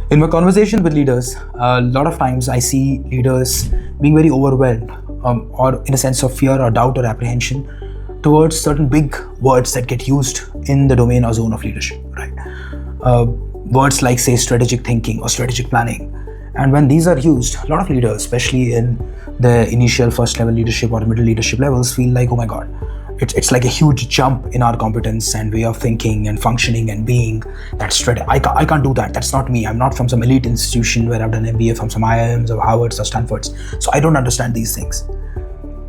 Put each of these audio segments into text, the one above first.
In my conversation with leaders, a lot of times I see leaders being very overwhelmed or in a sense of fear or doubt or apprehension towards certain big words that get used in the domain or zone of leadership, right? Words like, say, strategic thinking or strategic planning. And when these are used, a lot of leaders, especially in the initial first level leadership or middle leadership levels, feel like, oh my God, it's like a huge jump in our competence and way of thinking and functioning and being. That's I can't do that. That's not me. I'm not from some elite institution where I've done MBA from some IIMs or Harvards or Stanfords. So I don't understand these things.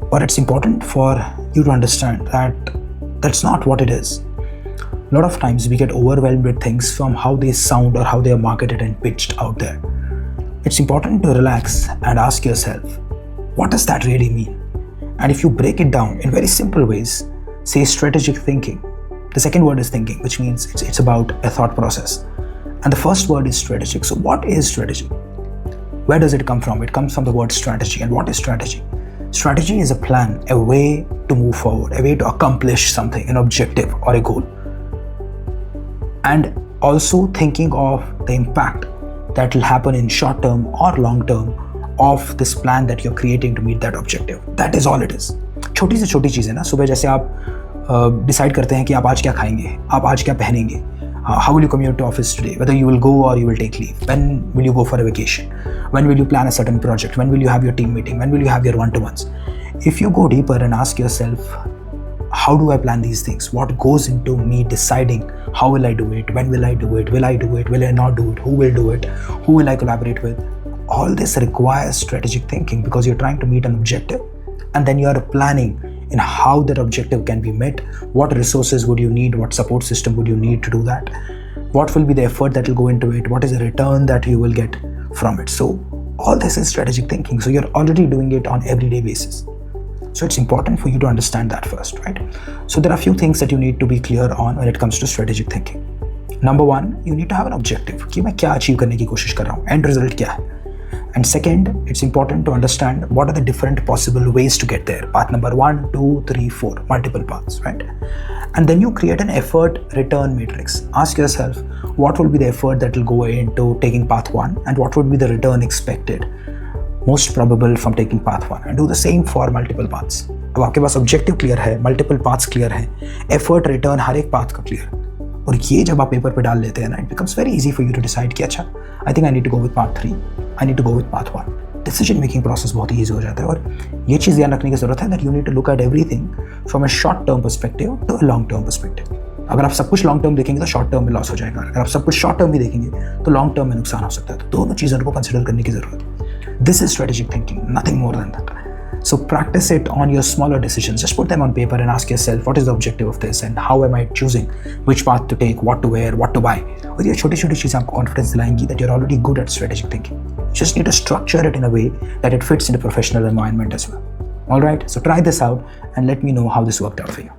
But it's important for you to understand that that's not what it is. A lot of times we get overwhelmed with things from how they sound or how they are marketed and pitched out there. It's important to relax and ask yourself, what does that really mean? And if you break it down in very simple ways, say strategic thinking. The second word is thinking, which means it's about a thought process. And the first word is strategic. So what is strategy? Where does it come from? It comes from the word strategy. And what is strategy? Strategy is a plan, a way to move forward, a way to accomplish something, an objective or a goal. And also thinking of the impact that will happen in short term or long term of this plan that you're creating to meet that objective. That is all it is. छोटी से छोटी चीज़ है ना. सुबह जैसे आप decide करते हैं कि आप आज क्या खाएंगे, आप आज क्या पहनेंगे, how will you commute to office today, whether you will go or you will take leave, when will you go for a vacation, when will you plan a certain project, when will you have your team meeting, when will you have your one-to-ones. If you go deeper and ask yourself, how do I plan these things? What goes into me deciding how will I do it, when will I do it, will I do it, will I not do it, who will do it, who will I collaborate with? All this requires strategic thinking because you're trying to meet an objective and then you are planning in how that objective can be met. What resources would you need? What support system would you need to do that? What will be the effort that will go into it? What is the return that you will get from it? So all this is strategic thinking. So you're already doing it on everyday basis. So it's important for you to understand that first, right? So there are a few things that you need to be clear on when it comes to strategic thinking. Number one, you need to have an objective. कि मैं क्या achieve करने की कोशिश कर रहा हूँ? End result क्या है? And second, it's important to understand what are the different possible ways to get there. Path number 1, 2, 3, 4, multiple paths, right? And then you create an effort return matrix. Ask yourself, what will be the effort that will go into taking path 1 and what would be the return expected, most probable from taking path 1, and do the same for multiple paths. अब आपके पास objective clear है, multiple paths clear है, effort return हर एक path का clear. और ये जब आप पेपर पे डाल लेते हैं ना, it becomes very easy for you to decide कि अच्छा, I think I need to go with path 3, I need to go with path 1. Decision making process बहुत ही easy हो जाता है. और ये चीज़ ध्यान रखने की ज़रूरत है that you need to look at everything from a short term perspective to a long term perspective. अगर आप सब कुछ लॉन्ग टर्म देखेंगे तो शॉर्ट टर्म में लॉस हो जाएगा. अगर आप सब कुछ शॉर्ट टर्म भी देखेंगे तो लॉन्ग टर्म में नुकसान हो सकता है. तो दोनों चीज़ों को कंसिडर करने की ज़रूरत है. This is strategic thinking, nothing more than that. So practice it on your smaller decisions. Just put them on paper and ask yourself, what is the objective of this and how am I choosing which path to take, what to wear, what to buy. और ये छोटी-छोटी चीज़ें आपको confidence दिलाएंगी that you're already good at strategic thinking. You just need to structure it in a way that it fits in a professional environment as well. All right, so try this out and let me know how this worked out for you.